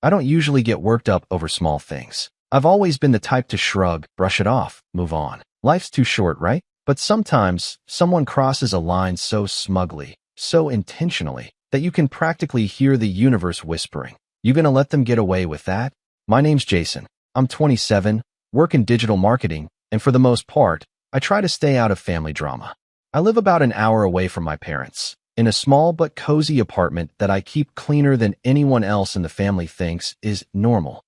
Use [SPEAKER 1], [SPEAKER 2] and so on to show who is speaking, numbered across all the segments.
[SPEAKER 1] I don't usually get worked up over small things. I've always been the type to shrug, brush it off, move on. Life's too short, right? But sometimes, someone crosses a line so smugly, so intentionally, that you can practically hear the universe whispering. You gonna let them get away with that? My name's Jason. I'm 27, work in digital marketing, and for the most part, I try to stay out of family drama. I live about an hour away from my parents, in a small but cozy apartment that I keep cleaner than anyone else in the family thinks is normal.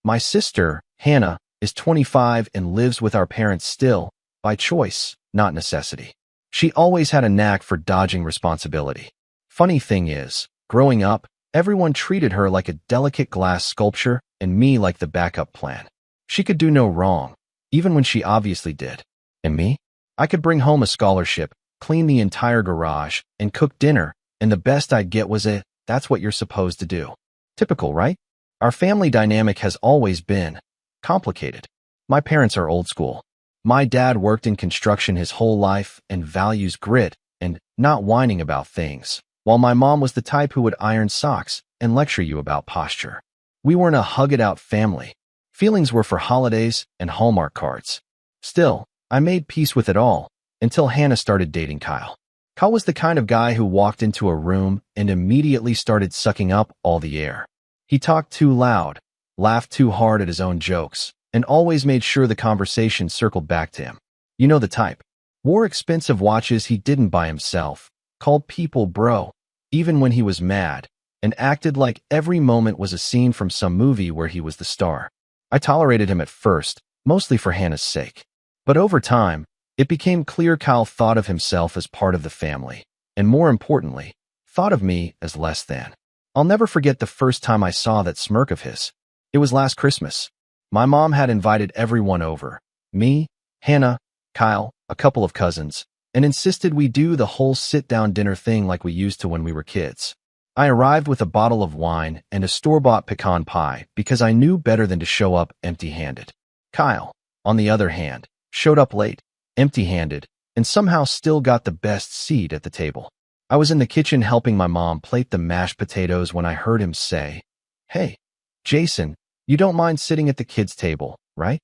[SPEAKER 1] My sister, Hannah, is 25 and lives with our parents still, by choice, not necessity. She always had a knack for dodging responsibility. Funny thing is, growing up, everyone treated her like a delicate glass sculpture and me like the backup plan. She could do no wrong, even when she obviously did. And me? I could bring home a scholarship, clean the entire garage, and cook dinner, and the best I'd get was a, "That's what you're supposed to do." Typical, right? Our family dynamic has always been complicated. My parents are old school. My dad worked in construction his whole life and values grit and not whining about things, while my mom was the type who would iron socks and lecture you about posture. We weren't a hug-it-out family. Feelings were for holidays and Hallmark cards. Still, I made peace with it all until Hannah started dating Kyle. Kyle was the kind of guy who walked into a room and immediately started sucking up all the air. He talked too loud, laughed too hard at his own jokes, and always made sure the conversation circled back to him. You know the type. Wore expensive watches he didn't buy himself, called people bro, even when he was mad, and acted like every moment was a scene from some movie where he was the star. I tolerated him at first, mostly for Hannah's sake. But over time, it became clear Kyle thought of himself as part of the family, and more importantly, thought of me as less than. I'll never forget the first time I saw that smirk of his. It was last Christmas. My mom had invited everyone over, me, Hannah, Kyle, a couple of cousins, and insisted we do the whole sit-down dinner thing like we used to when we were kids. I arrived with a bottle of wine and a store-bought pecan pie because I knew better than to show up empty-handed. Kyle, on the other hand, showed up late, empty-handed, and somehow still got the best seat at the table. I was in the kitchen helping my mom plate the mashed potatoes when I heard him say, "Hey, Jason, you don't mind sitting at the kids' table, right?"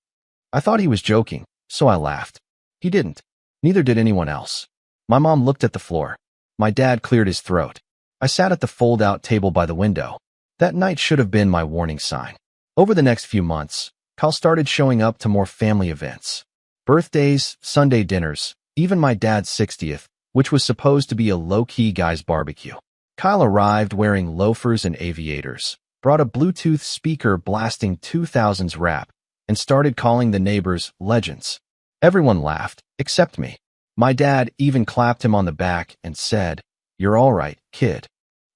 [SPEAKER 1] I thought he was joking, so I laughed. He didn't. Neither did anyone else. My mom looked at the floor. My dad cleared his throat. I sat at the fold-out table by the window. That night should have been my warning sign. Over the next few months, Kyle started showing up to more family events. Birthdays, Sunday dinners, even my dad's 60th, which was supposed to be a low-key guy's barbecue. Kyle arrived wearing loafers and aviators, brought a Bluetooth speaker blasting 2000s rap, and started calling the neighbors legends. Everyone laughed, except me. My dad even clapped him on the back and said, "You're all right, kid."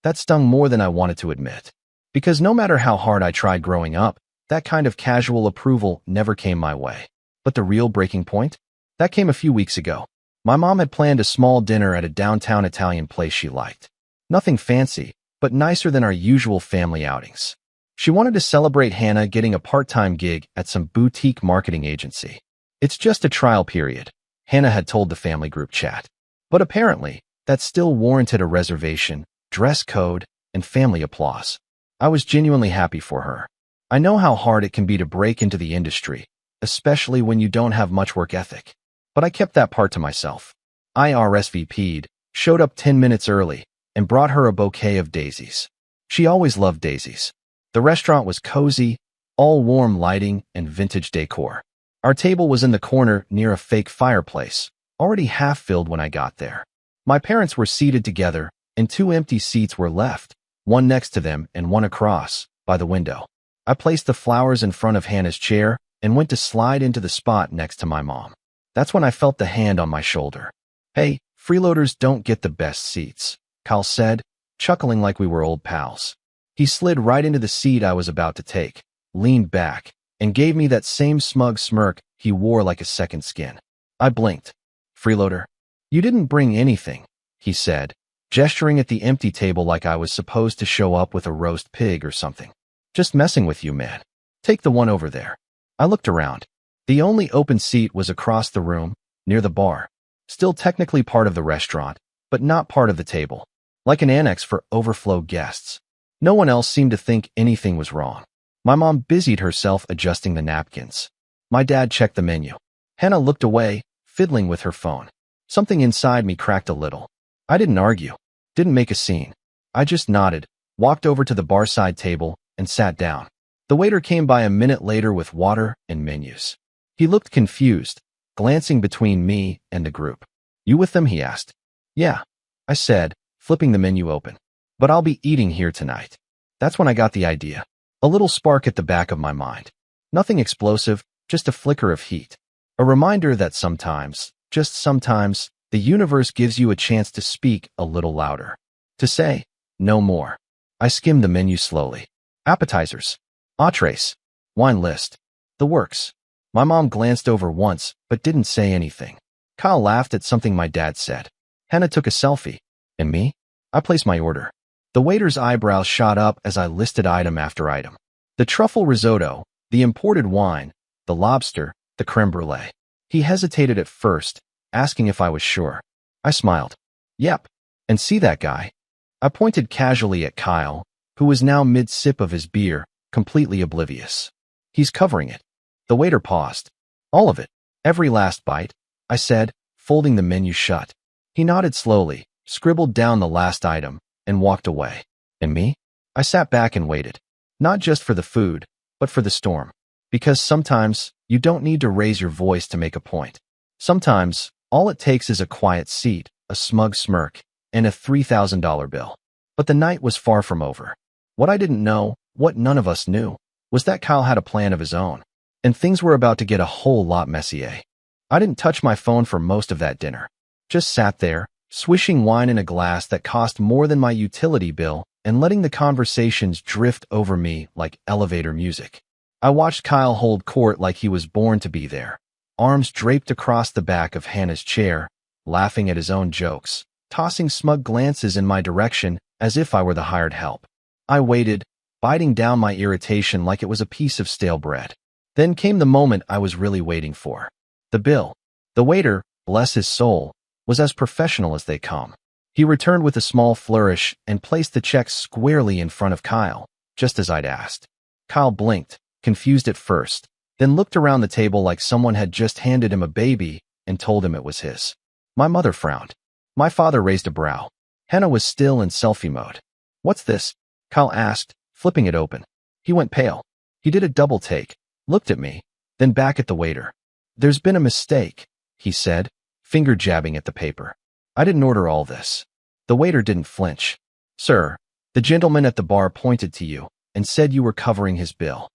[SPEAKER 1] That stung more than I wanted to admit. Because no matter how hard I tried growing up, that kind of casual approval never came my way. But the real breaking point? That came a few weeks ago. My mom had planned a small dinner at a downtown Italian place she liked. Nothing fancy, but nicer than our usual family outings. She wanted to celebrate Hannah getting a part-time gig at some boutique marketing agency. "It's just a trial period," Hannah had told the family group chat. But apparently, that still warranted a reservation, dress code, and family applause. I was genuinely happy for her. I know how hard it can be to break into the industry, especially when you don't have much work ethic. But I kept that part to myself. I RSVP'd, showed up 10 minutes early, and brought her a bouquet of daisies. She always loved daisies. The restaurant was cozy, all warm lighting and vintage decor. Our table was in the corner near a fake fireplace, already half filled when I got there. My parents were seated together, and 2 empty seats were left, one next to them and one across, by the window. I placed the flowers in front of Hannah's chair and went to slide into the spot next to my mom. That's when I felt the hand on my shoulder. "Hey, freeloaders don't get the best seats," Kyle said, chuckling like we were old pals. He slid right into the seat I was about to take, leaned back, and gave me that same smug smirk he wore like a second skin. I blinked. "Freeloader, you didn't bring anything," he said, gesturing at the empty table like I was supposed to show up with a roast pig or something. "Just messing with you, man. Take the one over there." I looked around. The only open seat was across the room, near the bar. Still technically part of the restaurant, but not part of the table. Like an annex for overflow guests. No one else seemed to think anything was wrong. My mom busied herself adjusting the napkins. My dad checked the menu. Hannah looked away, fiddling with her phone. Something inside me cracked a little. I didn't argue, didn't make a scene. I just nodded, walked over to the barside table, and sat down. The waiter came by a minute later with water and menus. He looked confused, glancing between me and the group. "You with them?" he asked. "Yeah," I said, flipping the menu open. "But I'll be eating here tonight." That's when I got the idea. A little spark at the back of my mind. Nothing explosive, just a flicker of heat. A reminder that sometimes, just sometimes, the universe gives you a chance to speak a little louder. To say, no more. I skimmed the menu slowly. Appetizers, entrees, wine list, the works. My mom glanced over once, but didn't say anything. Kyle laughed at something my dad said. Hannah took a selfie. And me? I placed my order. The waiter's eyebrows shot up as I listed item after item. The truffle risotto, the imported wine, the lobster, the creme brulee. He hesitated at first, asking if I was sure. I smiled. Yep. And see that guy? I pointed casually at Kyle, who was now mid-sip of his beer, completely oblivious. He's covering it. The waiter paused. All of it. Every last bite, I said, folding the menu shut. He nodded slowly, scribbled down the last item, and walked away. And me? I sat back and waited. Not just for the food, but for the storm. Because sometimes, you don't need to raise your voice to make a point. Sometimes, all it takes is a quiet seat, a smug smirk, and a $3,000 bill. But the night was far from over. What I didn't know, what none of us knew, was that Kyle had a plan of his own. And things were about to get a whole lot messier. I didn't touch my phone for most of that dinner. Just sat there, swishing wine in a glass that cost more than my utility bill and letting the conversations drift over me like elevator music. I watched Kyle hold court like he was born to be there, arms draped across the back of Hannah's chair, laughing at his own jokes, tossing smug glances in my direction as if I were the hired help. I waited, biting down my irritation like it was a piece of stale bread. Then came the moment I was really waiting for. The bill. The waiter, bless his soul, was as professional as they come. He returned with a small flourish and placed the check squarely in front of Kyle, just as I'd asked. Kyle blinked, confused at first, then looked around the table like someone had just handed him a baby and told him it was his. My mother frowned. My father raised a brow. Hannah was still in selfie mode. "What's this?" Kyle asked, flipping it open. He went pale. He did a double take, looked at me, then back at the waiter. "There's been a mistake," he said, finger jabbing at the paper. "I didn't order all this." The waiter didn't flinch. "Sir, the gentleman at the bar pointed to you and said you were covering his bill."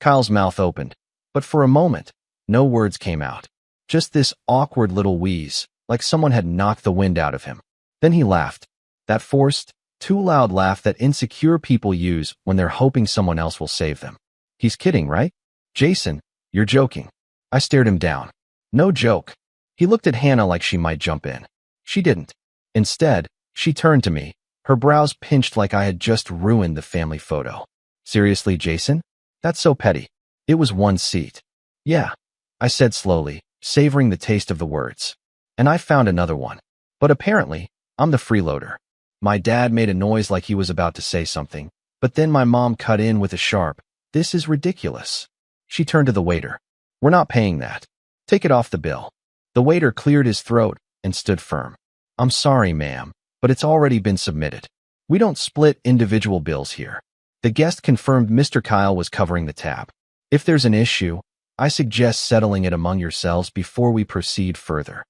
[SPEAKER 1] Kyle's mouth opened, but for a moment, no words came out. Just this awkward little wheeze, like someone had knocked the wind out of him. Then he laughed. That forced, too loud laugh that insecure people use when they're hoping someone else will save them. "He's kidding, right? Jason, you're joking." I stared him down. "No joke." He looked at Hannah like she might jump in. She didn't. Instead, she turned to me, her brows pinched like I had just ruined the family photo. "Seriously, Jason? That's so petty." It was one seat. "Yeah," I said slowly, savoring the taste of the words. "And I found another one. But apparently, I'm the freeloader." My dad made a noise like he was about to say something, but then my mom cut in with a sharp, "This is ridiculous." She turned to the waiter. "We're not paying that. Take it off the bill." The waiter cleared his throat and stood firm. "I'm sorry, ma'am, but it's already been submitted. We don't split individual bills here." The guest confirmed Mr. Kyle was covering the tab. "If there's an issue, I suggest settling it among yourselves before we proceed further."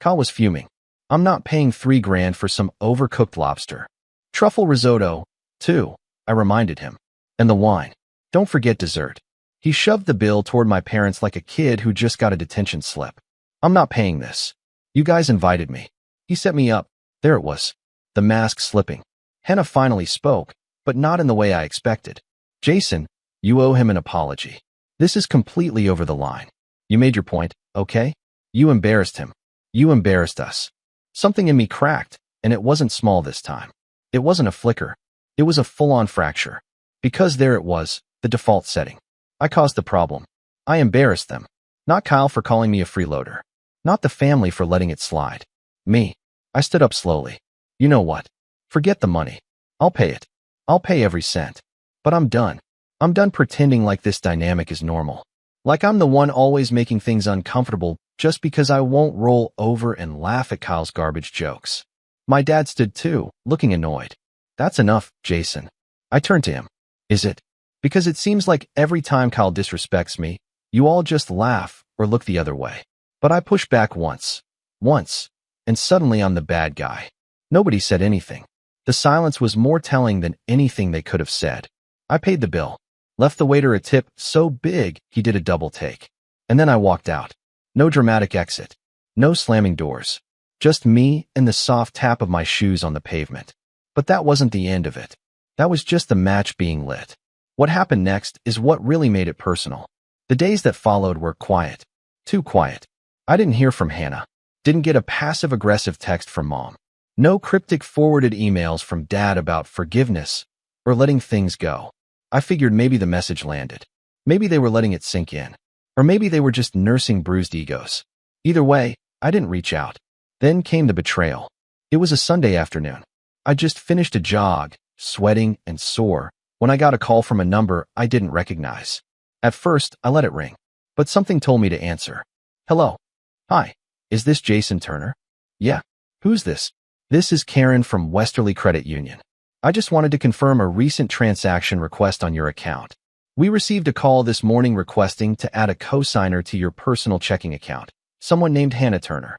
[SPEAKER 1] Kyle was fuming. "I'm not paying $3,000 for some overcooked lobster. Truffle risotto, too," I reminded him. "And the wine. Don't forget dessert." He shoved the bill toward my parents like a kid who just got a detention slip. "I'm not paying this. You guys invited me." He set me up. There it was. The mask slipping. Hannah finally spoke, but not in the way I expected. "Jason, you owe him an apology. This is completely over the line. You made your point, okay? You embarrassed him. You embarrassed us." Something in me cracked, and it wasn't small this time. It wasn't a flicker. It was a full-on fracture. Because there it was, the default setting. I caused the problem. I embarrassed them. Not Kyle for calling me a freeloader. Not the family for letting it slide. Me. I stood up slowly. "You know what? Forget the money. I'll pay it. I'll pay every cent. But I'm done. I'm done pretending like this dynamic is normal. Like I'm the one always making things uncomfortable just because I won't roll over and laugh at Kyle's garbage jokes. My dad stood too, looking annoyed. That's enough, Jason. I turned to him. Is it? Because it seems like every time Kyle disrespects me, you all just laugh or look the other way. But I pushed back once, and suddenly I'm the bad guy. Nobody said anything. The silence was more telling than anything they could have said. I paid the bill, left the waiter a tip so big he did a double take. And then I walked out. No dramatic exit. No slamming doors. Just me and the soft tap of my shoes on the pavement. But that wasn't the end of it. That was just the match being lit. What happened next is what really made it personal. The days that followed were quiet. Too quiet. I didn't hear from Hannah. Didn't get a passive-aggressive text from Mom. No cryptic forwarded emails from Dad about forgiveness or letting things go. I figured maybe the message landed. Maybe they were letting it sink in. Or maybe they were just nursing bruised egos. Either way, I didn't reach out. Then came the betrayal. It was a Sunday afternoon. I just finished a jog, sweating and sore, when I got a call from a number I didn't recognize. At first, I let it ring, but something told me to answer. Hello. Hi. Is this Jason Turner? Yeah. Who's this? This is Karen from Westerly Credit Union. I just wanted to confirm a recent transaction request on your account. We received a call this morning requesting to add a cosigner to your personal checking account, someone named Hannah Turner.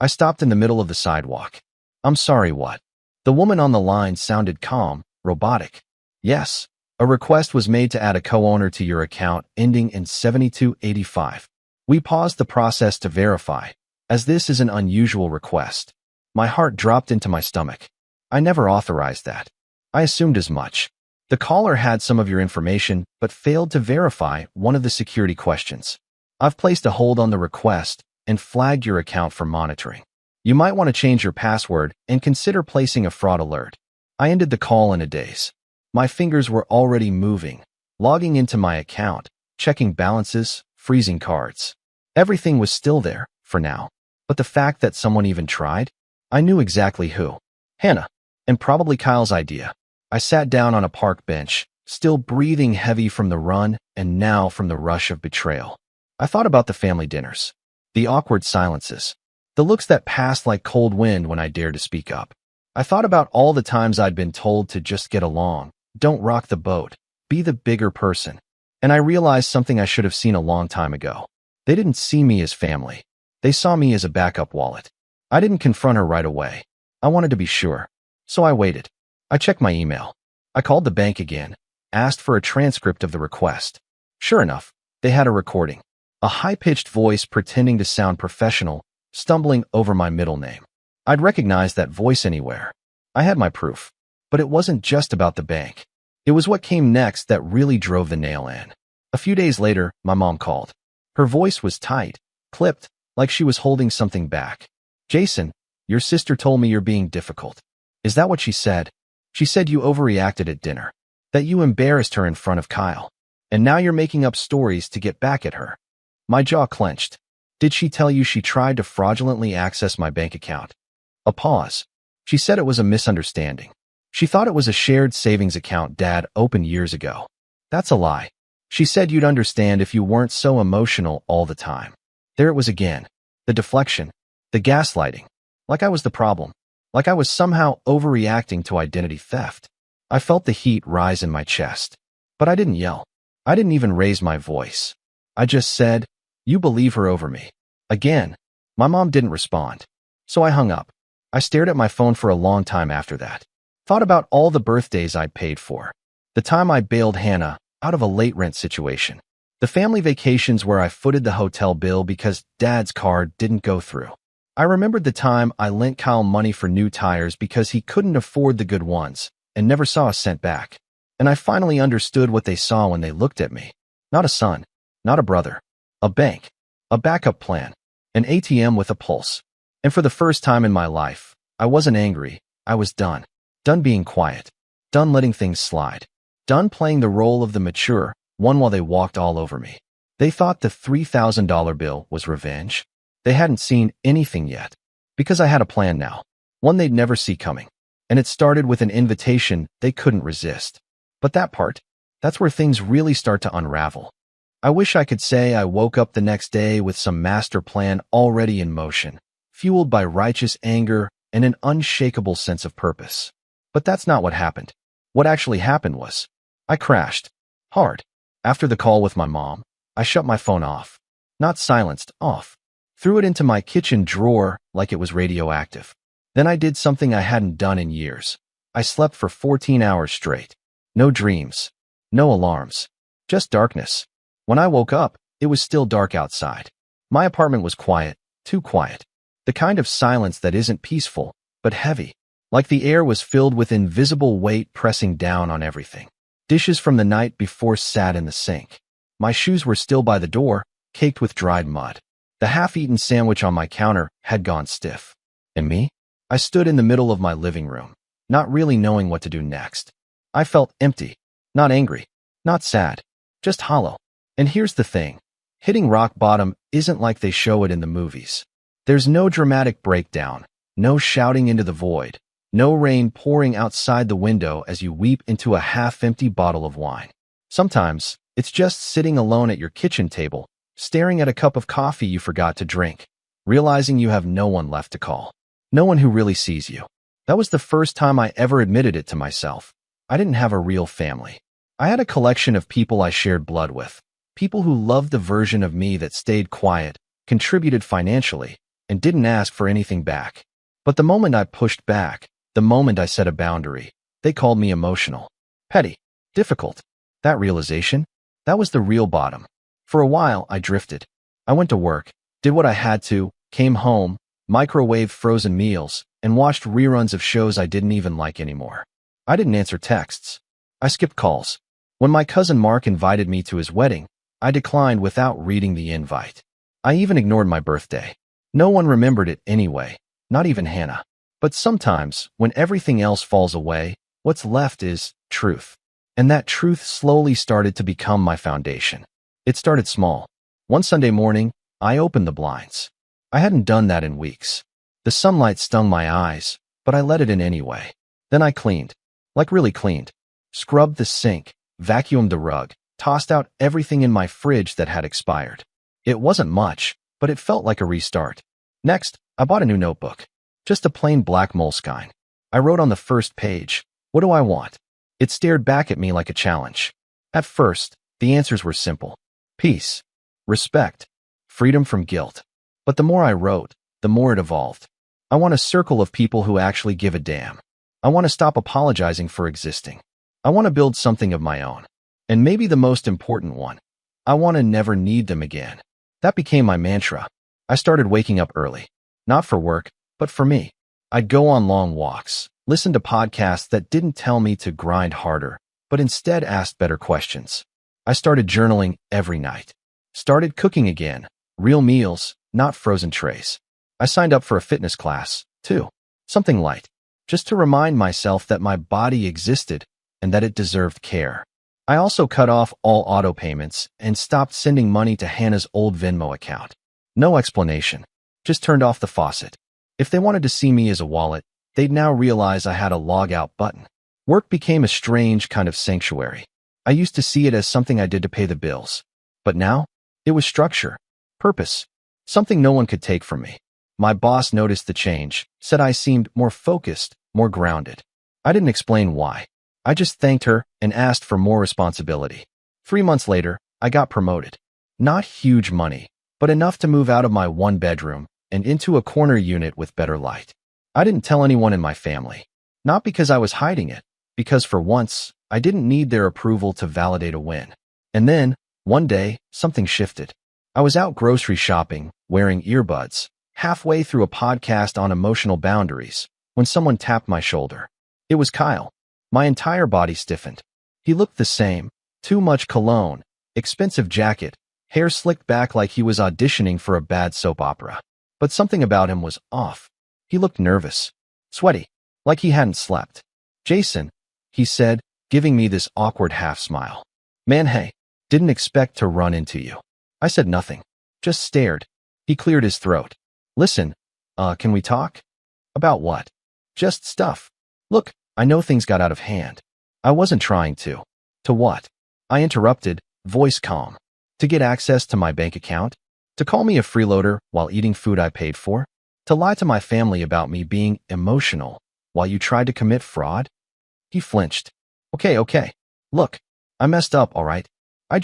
[SPEAKER 1] I stopped in the middle of the sidewalk. I'm sorry, what? The woman on the line sounded calm, robotic. Yes, a request was made to add a co-owner to your account ending in 7285. We paused the process to verify, as this is an unusual request. My heart dropped into my stomach. I never authorized that. I assumed as much. The caller had some of your information, but failed to verify one of the security questions. I've placed a hold on the request and flagged your account for monitoring. You might want to change your password and consider placing a fraud alert. I ended the call in a daze. My fingers were already moving, logging into my account, checking balances, freezing cards. Everything was still there, for now. But the fact that someone even tried? I knew exactly who. Hannah. And probably Kyle's idea. I sat down on a park bench, still breathing heavy from the run and now from the rush of betrayal. I thought about the family dinners, the awkward silences, the looks that passed like cold wind when I dared to speak up. I thought about all the times I'd been told to just get along, don't rock the boat, be the bigger person. And I realized something I should have seen a long time ago. They didn't see me as family. They saw me as a backup wallet. I didn't confront her right away. I wanted to be sure. So I waited. I checked my email. I called the bank again, asked for a transcript of the request. Sure enough, they had a recording. A high-pitched voice pretending to sound professional, stumbling over my middle name. I'd recognize that voice anywhere. I had my proof. But it wasn't just about the bank. It was what came next that really drove the nail in. A few days later, my mom called. Her voice was tight, clipped, like she was holding something back. Jason, your sister told me you're being difficult. Is that what she said? She said you overreacted at dinner, that you embarrassed her in front of Kyle, and now you're making up stories to get back at her. My jaw clenched. Did she tell you she tried to fraudulently access my bank account? A pause. She said it was a misunderstanding. She thought it was a shared savings account Dad opened years ago. That's a lie. She said you'd understand if you weren't so emotional all the time. There it was again. The deflection. The gaslighting. Like I was the problem. Like I was somehow overreacting to identity theft. I felt the heat rise in my chest. But I didn't yell. I didn't even raise my voice. I just said, you believe her over me. Again. My mom didn't respond. So I hung up. I stared at my phone for a long time after that. Thought about all the birthdays I'd paid for. The time I bailed Hannah out of a late rent situation. The family vacations where I footed the hotel bill because Dad's card didn't go through. I remembered the time I lent Kyle money for new tires because he couldn't afford the good ones and never saw a cent back. And I finally understood what they saw when they looked at me. Not a son, not a brother, a bank, a backup plan, an ATM with a pulse. And for the first time in my life, I wasn't angry. I was done. Done being quiet. Done letting things slide. Done playing the role of the mature one while they walked all over me. They thought the $3,000 bill was revenge. They hadn't seen anything yet. Because I had a plan now. One they'd never see coming. And it started with an invitation they couldn't resist. But that part, that's where things really start to unravel. I wish I could say I woke up the next day with some master plan already in motion, fueled by righteous anger and an unshakable sense of purpose. But that's not what happened. What actually happened was, I crashed. Hard. After the call with my mom, I shut my phone off. Not silenced, off. Threw it into my kitchen drawer like it was radioactive. Then I did something I hadn't done in years. I slept for 14 hours straight. No dreams. No alarms. Just darkness. When I woke up, it was still dark outside. My apartment was quiet, too quiet. The kind of silence that isn't peaceful, but heavy. Like the air was filled with invisible weight pressing down on everything. Dishes from the night before sat in the sink. My shoes were still by the door, caked with dried mud. The half-eaten sandwich on my counter had gone stiff. And me? I stood in the middle of my living room, not really knowing what to do next. I felt empty. Not angry. Not sad. Just hollow. And here's the thing. Hitting rock bottom isn't like they show it in the movies. There's no dramatic breakdown, no shouting into the void, no rain pouring outside the window as you weep into a half-empty bottle of wine. Sometimes, it's just sitting alone at your kitchen table, staring at a cup of coffee you forgot to drink, realizing you have no one left to call. No one who really sees you. That was the first time I ever admitted it to myself. I didn't have a real family. I had a collection of people I shared blood with, people who loved the version of me that stayed quiet, contributed financially, and didn't ask for anything back. But the moment I pushed back, the moment I set a boundary, they called me emotional, petty, difficult. That realization, that was the real bottom. For a while, I drifted. I went to work, did what I had to, came home, microwaved frozen meals, and watched reruns of shows I didn't even like anymore. I didn't answer texts. I skipped calls. When my cousin Mark invited me to his wedding, I declined without reading the invite. I even ignored my birthday. No one remembered it anyway, not even Hannah. But sometimes, when everything else falls away, what's left is truth. And that truth slowly started to become my foundation. It started small. One Sunday morning, I opened the blinds. I hadn't done that in weeks. The sunlight stung my eyes, but I let it in anyway. Then I cleaned. Like really cleaned. Scrubbed the sink, vacuumed the rug, tossed out everything in my fridge that had expired. It wasn't much, but it felt like a restart. Next, I bought a new notebook. Just a plain black Moleskine. I wrote on the first page, "What do I want?" It stared back at me like a challenge. At first, the answers were simple. Peace, respect, freedom from guilt. But the more I wrote, the more it evolved. I want a circle of people who actually give a damn. I want to stop apologizing for existing. I want to build something of my own. And maybe the most important one, I want to never need them again. That became my mantra. I started waking up early. Not for work, but for me. I'd go on long walks, listen to podcasts that didn't tell me to grind harder, but instead asked better questions. I started journaling every night. Started cooking again. Real meals, not frozen trays. I signed up for a fitness class, too. Something light. Just to remind myself that my body existed and that it deserved care. I also cut off all auto payments and stopped sending money to Hannah's old Venmo account. No explanation. Just turned off the faucet. If they wanted to see me as a wallet, they'd now realize I had a log out button. Work became a strange kind of sanctuary. I used to see it as something I did to pay the bills. But now, it was structure, purpose, something no one could take from me. My boss noticed the change, said I seemed more focused, more grounded. I didn't explain why. I just thanked her and asked for more responsibility. 3 months later, I got promoted. Not huge money, but enough to move out of my one-bedroom and into a corner unit with better light. I didn't tell anyone in my family. Not because I was hiding it, because for once, I didn't need their approval to validate a win. And then, one day, something shifted. I was out grocery shopping, wearing earbuds, halfway through a podcast on emotional boundaries, when someone tapped my shoulder. It was Kyle. My entire body stiffened. He looked the same. Too much cologne, expensive jacket, hair slicked back like he was auditioning for a bad soap opera. But something about him was off. He looked nervous, sweaty, like he hadn't slept. "Jason," he said, giving me this awkward half-smile. "Man, hey, didn't expect to run into you." I said nothing, just stared. He cleared his throat. "Listen, can we talk?" "About what?" "Just stuff." Look, I know things got out of hand. I wasn't trying to. To what? I interrupted, voice calm. To get access to my bank account? To call me a freeloader while eating food I paid for? To lie to my family about me being emotional while you tried to commit fraud? He flinched. Okay. Look, I messed up, all right? I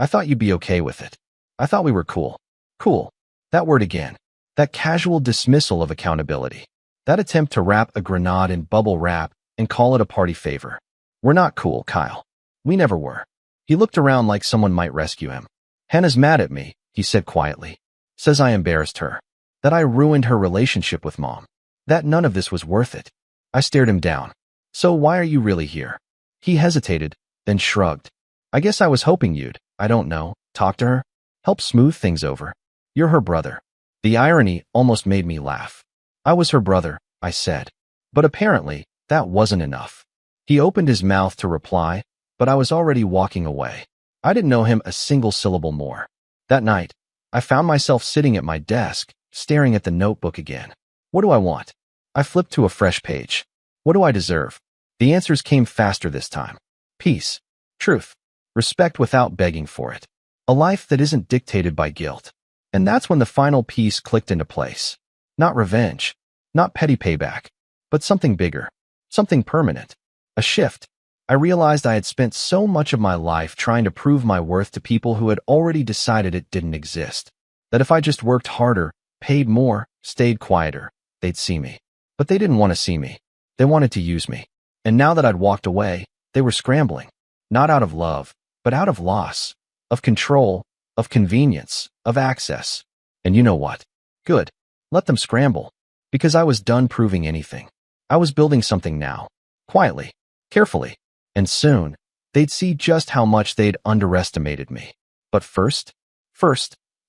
[SPEAKER 1] thought you'd be okay with it. I thought we were cool. Cool. That word again. That casual dismissal of accountability. That attempt to wrap a grenade in bubble wrap and call it a party favor. We're not cool, Kyle. We never were. He looked around like someone might rescue him. Hannah's mad at me, he said quietly. Says I embarrassed her. That I ruined her relationship with Mom. That none of this was worth it. I stared him down. So why are you really here? He hesitated, then shrugged. I guess I was hoping you'd, I don't know, talk to her? Help smooth things over. You're her brother. The irony almost made me laugh. I was her brother, I said. But apparently, that wasn't enough. He opened his mouth to reply, but I was already walking away. I didn't know him a single syllable more. That night, I found myself sitting at my desk, staring at the notebook again. What do I want? I flipped to a fresh page. What do I deserve? The answers came faster this time. Peace, truth, respect without begging for it. A life that isn't dictated by guilt. And that's when the final piece clicked into place. Not revenge, not petty payback, but something bigger, something permanent. A shift. I realized I had spent so much of my life trying to prove my worth to people who had already decided it didn't exist. That if I just worked harder, paid more, stayed quieter, they'd see me. But they didn't want to see me. They wanted to use me. And now that I'd walked away, they were scrambling. Not out of love, but out of loss, of control, of convenience, of access. And you know what? Good. Let them scramble. Because I was done proving anything. I was building something now. Quietly. Carefully. And soon, they'd see just how much they'd underestimated me. But first,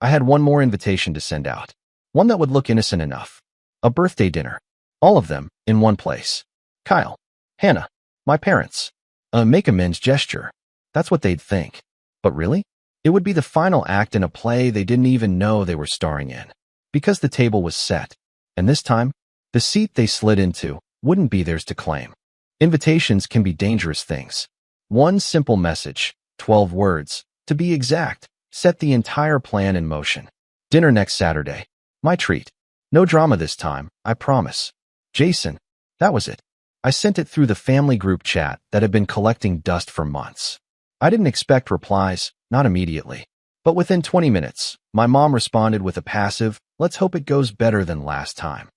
[SPEAKER 1] I had one more invitation to send out. One that would look innocent enough. A birthday dinner. All of them, in one place. Kyle. Hannah. My parents. A make amends gesture. That's what they'd think. But really? It would be the final act in a play they didn't even know they were starring in. Because the table was set. And this time, the seat they slid into wouldn't be theirs to claim. Invitations can be dangerous things. One simple message, 12 words, to be exact, set the entire plan in motion. Dinner next Saturday. My treat. No drama this time, I promise. Jason. That was it. I sent it through the family group chat that had been collecting dust for months. I didn't expect replies, not immediately. But within 20 minutes, my mom responded with a passive, let's hope it goes better than last time.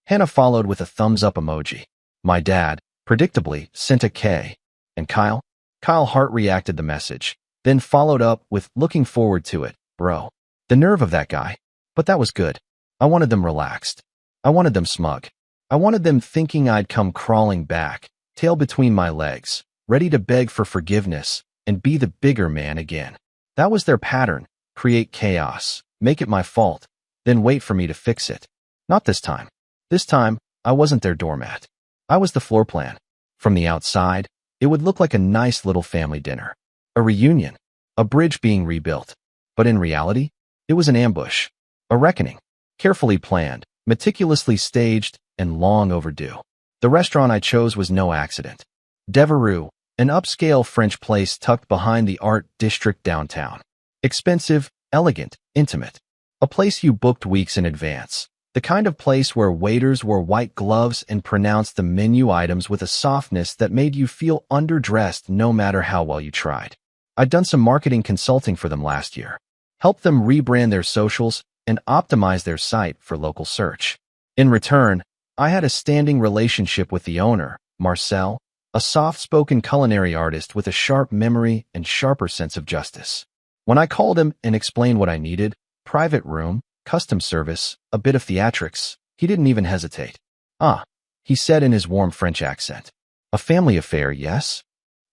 [SPEAKER 1] Hannah followed with a thumbs up emoji. My dad, predictably, sent a K. And Kyle heart reacted the message, then followed up with looking forward to it, bro. The nerve of that guy. But that was good. I wanted them relaxed. I wanted them smug. I wanted them thinking I'd come crawling back, tail between my legs, ready to beg for forgiveness and be the bigger man again. That was their pattern. Create chaos, make it my fault, then wait for me to fix it. Not this time. This time, I wasn't their doormat. I was the floor plan. From the outside, it would look like a nice little family dinner. A reunion. A bridge being rebuilt. But in reality, it was an ambush. A reckoning. Carefully planned, meticulously staged, and long overdue. The restaurant I chose was no accident. Devereux, an upscale French place tucked behind the art district downtown. Expensive, elegant, intimate. A place you booked weeks in advance. The kind of place where waiters wore white gloves and pronounced the menu items with a softness that made you feel underdressed no matter how well you tried. I'd done some marketing consulting for them last year. Helped them rebrand their socials and optimize their site for local search. In return, I had a standing relationship with the owner, Marcel, a soft-spoken culinary artist with a sharp memory and sharper sense of justice. When I called him and explained what I needed, private room, custom service, a bit of theatrics, he didn't even hesitate. Ah, he said in his warm French accent. A family affair, yes?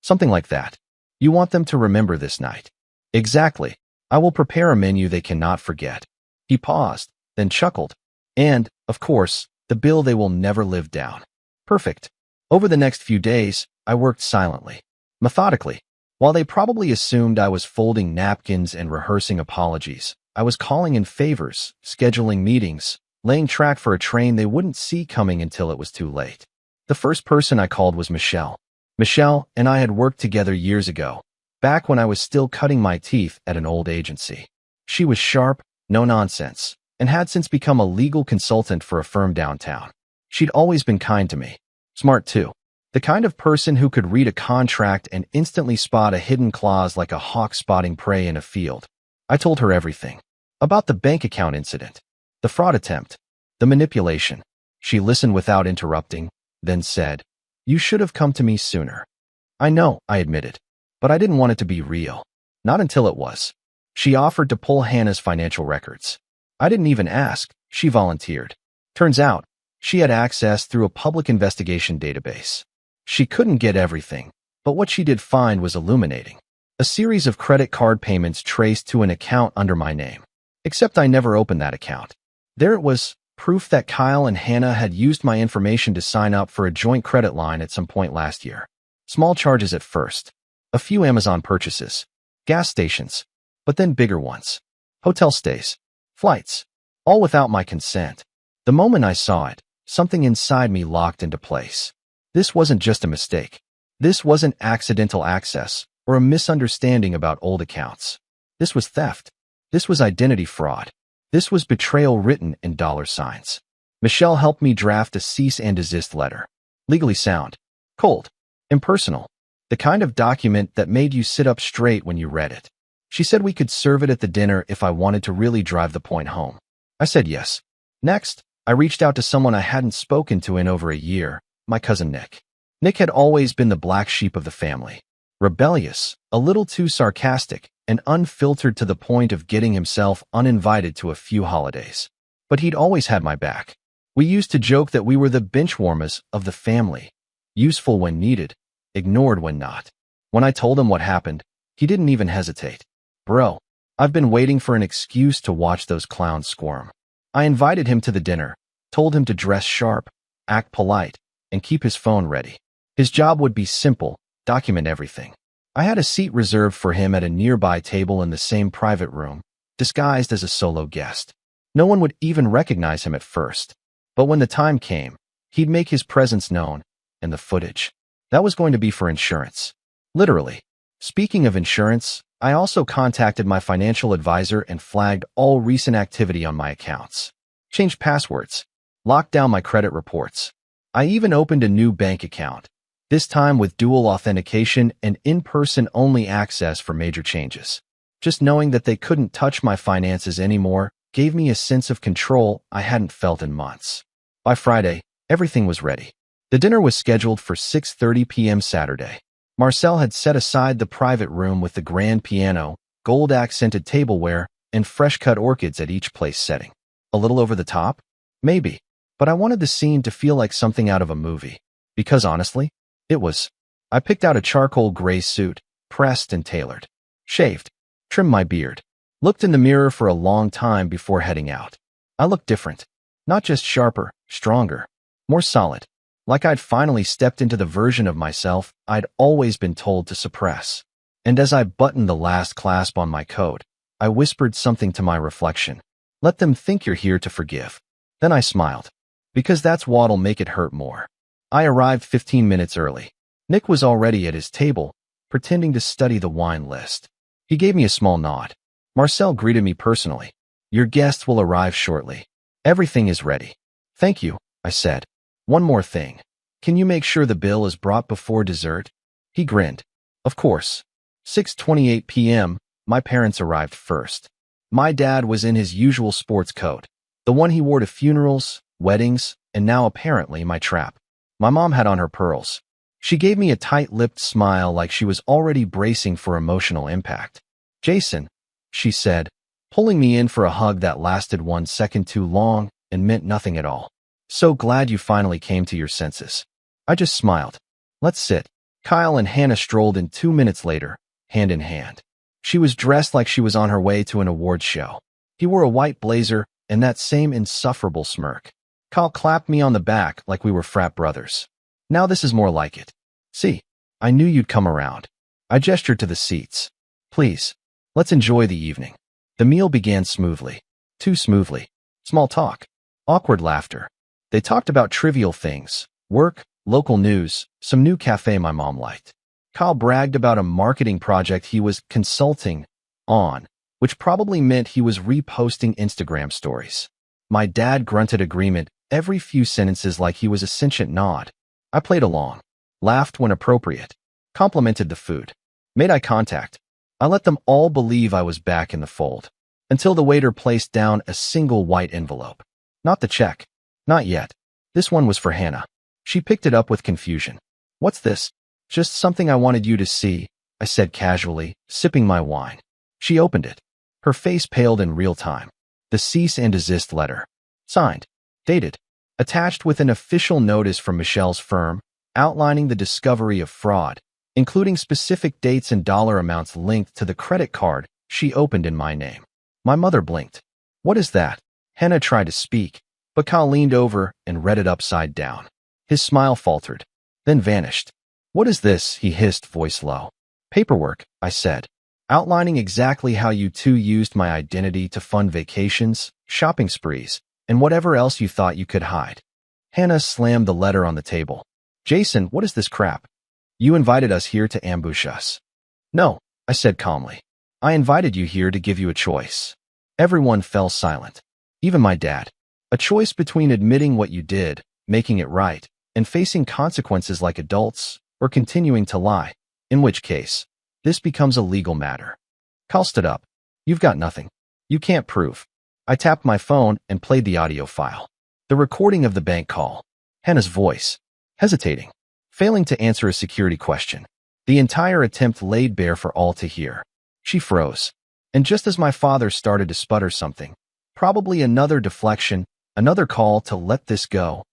[SPEAKER 1] Something like that. You want them to remember this night. Exactly. I will prepare a menu they cannot forget. He paused, then chuckled. And, of course, the bill they will never live down. Perfect. Over the next few days, I worked silently, methodically. While they probably assumed I was folding napkins and rehearsing apologies, I was calling in favors, scheduling meetings, laying track for a train they wouldn't see coming until it was too late. The first person I called was Michelle. Michelle and I had worked together years ago, back when I was still cutting my teeth at an old agency. She was sharp, no nonsense, and had since become a legal consultant for a firm downtown. She'd always been kind to me. Smart too. The kind of person who could read a contract and instantly spot a hidden clause like a hawk spotting prey in a field. I told her everything. About the bank account incident, the fraud attempt, the manipulation. She listened without interrupting, then said, "You should have come to me sooner." "I know," I admitted, "but I didn't want it to be real." Not until it was. She offered to pull Hannah's financial records. I didn't even ask. She volunteered. Turns out, she had access through a public investigation database. She couldn't get everything, but what she did find was illuminating. A series of credit card payments traced to an account under my name. Except I never opened that account. There it was, proof that Kyle and Hannah had used my information to sign up for a joint credit line at some point last year. Small charges at first. A few Amazon purchases. Gas stations. But then bigger ones. Hotel stays. Flights. All without my consent. The moment I saw it, something inside me locked into place. This wasn't just a mistake. This wasn't accidental access or a misunderstanding about old accounts. This was theft. This was identity fraud. This was betrayal written in dollar signs. Michelle helped me draft a cease and desist letter. Legally sound. Cold. Impersonal. The kind of document that made you sit up straight when you read it. She said we could serve it at the dinner if I wanted to really drive the point home. I said yes. Next, I reached out to someone I hadn't spoken to in over a year, my cousin Nick. Nick had always been the black sheep of the family. Rebellious, a little too sarcastic, and unfiltered to the point of getting himself uninvited to a few holidays. But he'd always had my back. We used to joke that we were the benchwarmers of the family. Useful when needed, ignored when not. When I told him what happened, he didn't even hesitate. "Bro, I've been waiting for an excuse to watch those clowns squirm." I invited him to the dinner, told him to dress sharp, act polite, and keep his phone ready. His job would be simple, document everything. I had a seat reserved for him at a nearby table in the same private room, disguised as a solo guest. No one would even recognize him at first. But when the time came, he'd make his presence known, and the footage. That was going to be for insurance. Literally. Speaking of insurance, I also contacted my financial advisor and flagged all recent activity on my accounts. Changed passwords. Locked down my credit reports. I even opened a new bank account, this time with dual authentication and in-person only access for major changes. Just knowing that they couldn't touch my finances anymore gave me a sense of control I hadn't felt in months. By Friday, everything was ready. The dinner was scheduled for 6:30 p.m. Saturday. Marcel had set aside the private room with the grand piano, gold-accented tableware, and fresh-cut orchids at each place setting. A little over the top? Maybe. But I wanted the scene to feel like something out of a movie. Because honestly, it was. I picked out a charcoal gray suit, pressed and tailored. Shaved. Trimmed my beard. Looked in the mirror for a long time before heading out. I looked different. Not just sharper, stronger. More solid. Like I'd finally stepped into the version of myself I'd always been told to suppress. And as I buttoned the last clasp on my coat, I whispered something to my reflection. Let them think you're here to forgive. Then I smiled. Because that's what'll make it hurt more. I arrived 15 minutes early. Nick was already at his table, pretending to study the wine list. He gave me a small nod. Marcel greeted me personally. "Your guests will arrive shortly. Everything is ready." "Thank you," I said. "One more thing. Can you make sure the bill is brought before dessert?" He grinned. "Of course." 6:28 p.m., my parents arrived first. My dad was in his usual sports coat, the one he wore to funerals, weddings, and now apparently my trap. My mom had on her pearls. She gave me a tight-lipped smile like she was already bracing for emotional impact. "Jason," she said, pulling me in for a hug that lasted 1 second too long and meant nothing at all. "So glad you finally came to your senses." I just smiled. "Let's sit." Kyle and Hannah strolled in 2 minutes later, hand in hand. She was dressed like she was on her way to an awards show. He wore a white blazer and that same insufferable smirk. Kyle clapped me on the back like we were frat brothers. "Now this is more like it. See, I knew you'd come around." I gestured to the seats. "Please, let's enjoy the evening." The meal began smoothly. Too smoothly. Small talk. Awkward laughter. They talked about trivial things. Work, local news, some new cafe my mom liked. Kyle bragged about a marketing project he was consulting on, which probably meant he was reposting Instagram stories. My dad grunted agreement every few sentences like he was a sentient nod. I played along, laughed when appropriate, complimented the food, made eye contact. I let them all believe I was back in the fold, until the waiter placed down a single white envelope. Not the check. Not yet. This one was for Hannah. She picked it up with confusion. What's this? Just something I wanted you to see, I said casually, sipping my wine. She opened it. Her face paled in real time. The cease and desist letter. Signed. Dated. Attached with an official notice from Michelle's firm, outlining the discovery of fraud, including specific dates and dollar amounts linked to the credit card she opened in my name. My mother blinked. What is that? Hannah tried to speak, but Kyle leaned over and read it upside down. His smile faltered, then vanished. What is this? He hissed, voice low. Paperwork, I said, outlining exactly how you two used my identity to fund vacations, shopping sprees, and whatever else you thought you could hide. Hannah slammed the letter on the table. Jason, what is this crap? You invited us here to ambush us. No, I said calmly. I invited you here to give you a choice. Everyone fell silent. Even my dad. A choice between admitting what you did, making it right, and facing consequences like adults, or continuing to lie, in which case, this becomes a legal matter. Kyle stood up. You've got nothing. You can't prove. I tapped my phone and played the audio file. The recording of the bank call. Hannah's voice. Hesitating. Failing to answer a security question. The entire attempt laid bare for all to hear. She froze. And just as my father started to sputter something, probably another deflection, another call to let this go,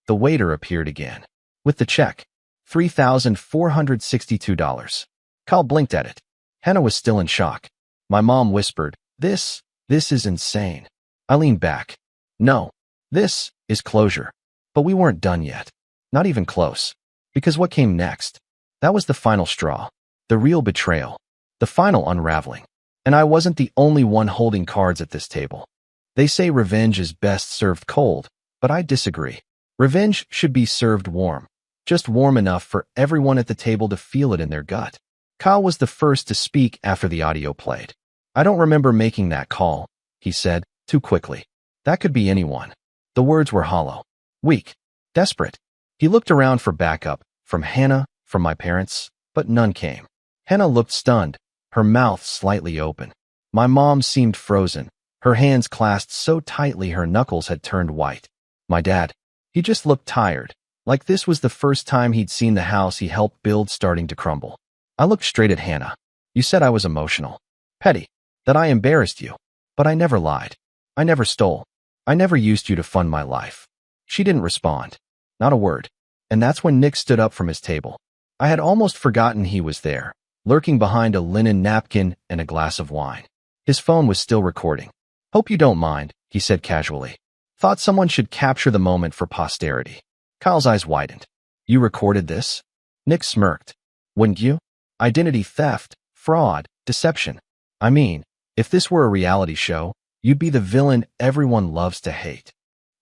[SPEAKER 1] the waiter appeared again. With the check. $3,462. Kyle blinked at it. Hannah was still in shock. My mom whispered, This is insane. I leaned back. No, this is closure. But we weren't done yet. Not even close. Because what came next? That was the final straw. The real betrayal. The final unraveling. And I wasn't the only one holding cards at this table. They say revenge is best served cold, but I disagree. Revenge should be served warm. Just warm enough for everyone at the table to feel it in their gut. Kyle was the first to speak after the audio played. I don't remember making that call, he said, too quickly. That could be anyone. The words were hollow. Weak. Desperate. He looked around for backup, from Hannah, from my parents, but none came. Hannah looked stunned, her mouth slightly open. My mom seemed frozen, her hands clasped so tightly her knuckles had turned white. My dad. He just looked tired, like this was the first time he'd seen the house he helped build starting to crumble. I looked straight at Hannah. You said I was emotional. Petty. That I embarrassed you. But I never lied. I never stole. I never used you to fund my life. She didn't respond. Not a word. And that's when Nick stood up from his table. I had almost forgotten he was there, lurking behind a linen napkin and a glass of wine. His phone was still recording. Hope you don't mind, he said casually. Thought someone should capture the moment for posterity. Kyle's eyes widened. You recorded this? Nick smirked. Wouldn't you? Identity theft, fraud, deception. I mean, if this were a reality show, you'd be the villain everyone loves to hate.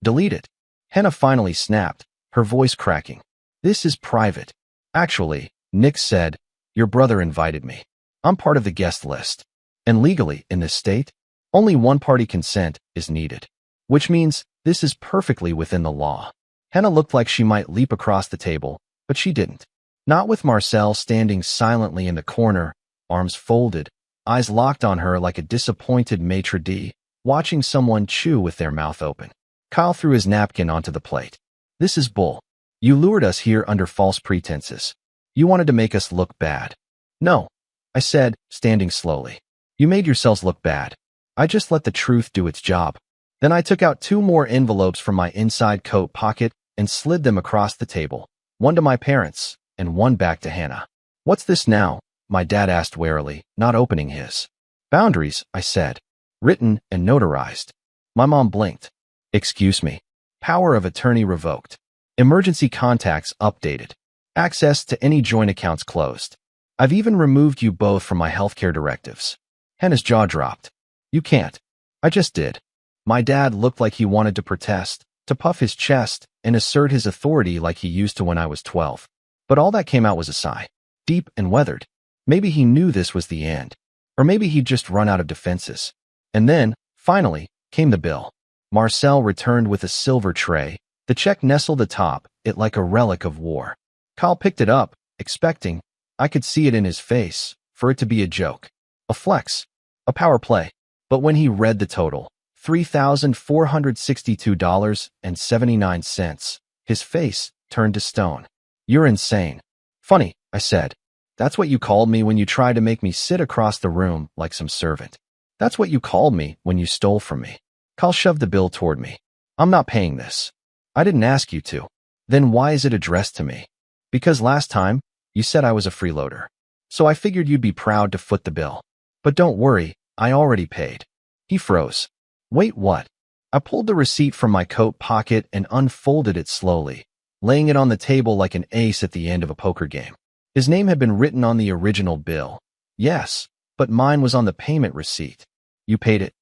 [SPEAKER 1] Delete it. Hannah finally snapped, her voice cracking. This is private. Actually, Nick said, your brother invited me. I'm part of the guest list. And legally, in this state, only one-party consent is needed. Which means this is perfectly within the law. Hannah looked like she might leap across the table, but she didn't. Not with Marcel standing silently in the corner, arms folded, eyes locked on her like a disappointed maitre d', watching someone chew with their mouth open. Kyle threw his napkin onto the plate. This is bull. You lured us here under false pretenses. You wanted to make us look bad. No, I said, standing slowly. You made yourselves look bad. I just let the truth do its job. Then I took out 2 more envelopes from my inside coat pocket and slid them across the table, one to my parents and one back to Hannah. What's this now? My dad asked warily, not opening his. Boundaries, I said. Written and notarized. My mom blinked. Excuse me. Power of attorney revoked. Emergency contacts updated. Access to any joint accounts closed. I've even removed you both from my healthcare directives. Hannah's jaw dropped. You can't. I just did. My dad looked like he wanted to protest, to puff his chest and assert his authority like he used to when I was 12. But all that came out was a sigh, deep and weathered. Maybe he knew this was the end, or maybe he'd just run out of defenses. And then, finally, came the bill. Marcel returned with a silver tray. The check nestled atop it like a relic of war. Kyle picked it up, expecting, I could see it in his face, for it to be a joke, a flex, a power play. But when he read the total, $3,462.79, his face turned to stone. You're insane. Funny, I said. That's what you called me when you tried to make me sit across the room like some servant. That's what you called me when you stole from me. Kyle shoved the bill toward me. I'm not paying this. I didn't ask you to. Then why is it addressed to me? Because last time, you said I was a freeloader. So I figured you'd be proud to foot the bill. But don't worry, I already paid. He froze. Wait, what? I pulled the receipt from my coat pocket and unfolded it slowly, laying it on the table like an ace at the end of a poker game. His name had been written on the original bill. Yes, but mine was on the payment receipt. You paid it?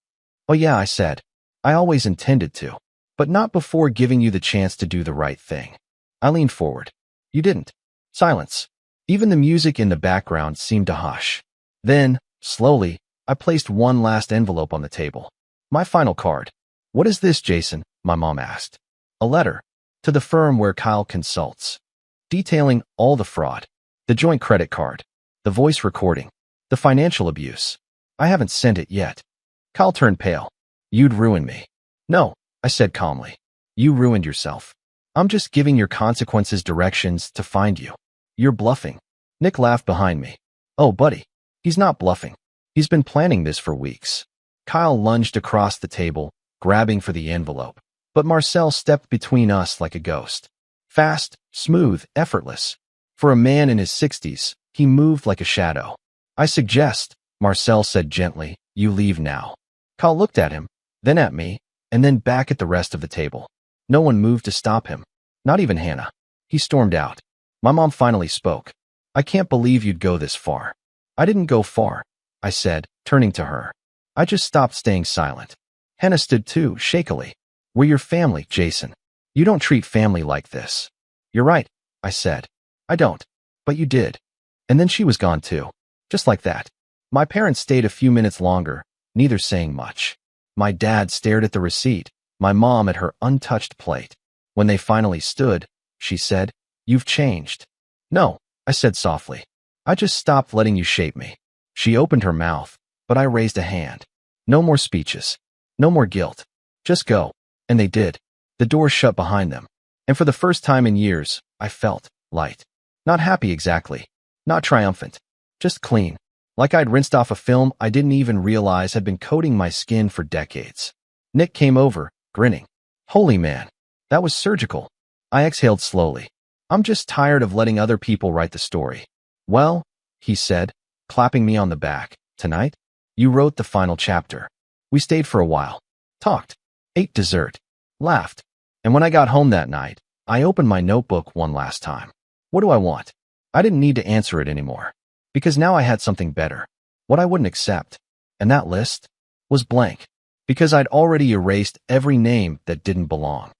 [SPEAKER 1] Oh yeah, I said. I always intended to. But not before giving you the chance to do the right thing. I leaned forward. You didn't. Silence. Even the music in the background seemed to hush. Then, slowly, I placed one last envelope on the table. My final card. What is this, Jason? My mom asked. A letter. To the firm where Kyle consults. Detailing all the fraud. The joint credit card. The voice recording. The financial abuse. I haven't sent it yet. Kyle turned pale. You'd ruin me. No, I said calmly. You ruined yourself. I'm just giving your consequences directions to find you. You're bluffing. Nick laughed behind me. Oh, buddy. He's not bluffing. He's been planning this for weeks. Kyle lunged across the table, grabbing for the envelope. But Marcel stepped between us like a ghost. Fast, smooth, effortless. For a man in his 60s, he moved like a shadow. I suggest, Marcel said gently, you leave now. Kyle looked at him, then at me, and then back at the rest of the table. No one moved to stop him. Not even Hannah. He stormed out. My mom finally spoke. I can't believe you'd go this far. I didn't go far, I said, turning to her. I just stopped staying silent. Hannah stood too, shakily. We're your family, Jason. You don't treat family like this. You're right, I said. I don't. But you did. And then she was gone too. Just like that. My parents stayed a few minutes longer, neither saying much. My dad stared at the receipt, my mom at her untouched plate. When they finally stood, she said, You've changed. No, I said softly. I just stopped letting you shape me. She opened her mouth, but I raised a hand. No more speeches. No more guilt. Just go. And they did. The door shut behind them. And for the first time in years, I felt light. Not happy exactly. Not triumphant. Just clean. Like I'd rinsed off a film I didn't even realize had been coating my skin for decades. Nick came over, grinning. Holy man. That was surgical. I exhaled slowly. I'm just tired of letting other people write the story. Well, he said, clapping me on the back, tonight, you wrote the final chapter. We stayed for a while. Talked. Ate dessert. Laughed. And when I got home that night, I opened my notebook one last time. What do I want? I didn't need to answer it anymore. Because now I had something better. What I wouldn't accept. And that list was blank. Because I'd already erased every name that didn't belong.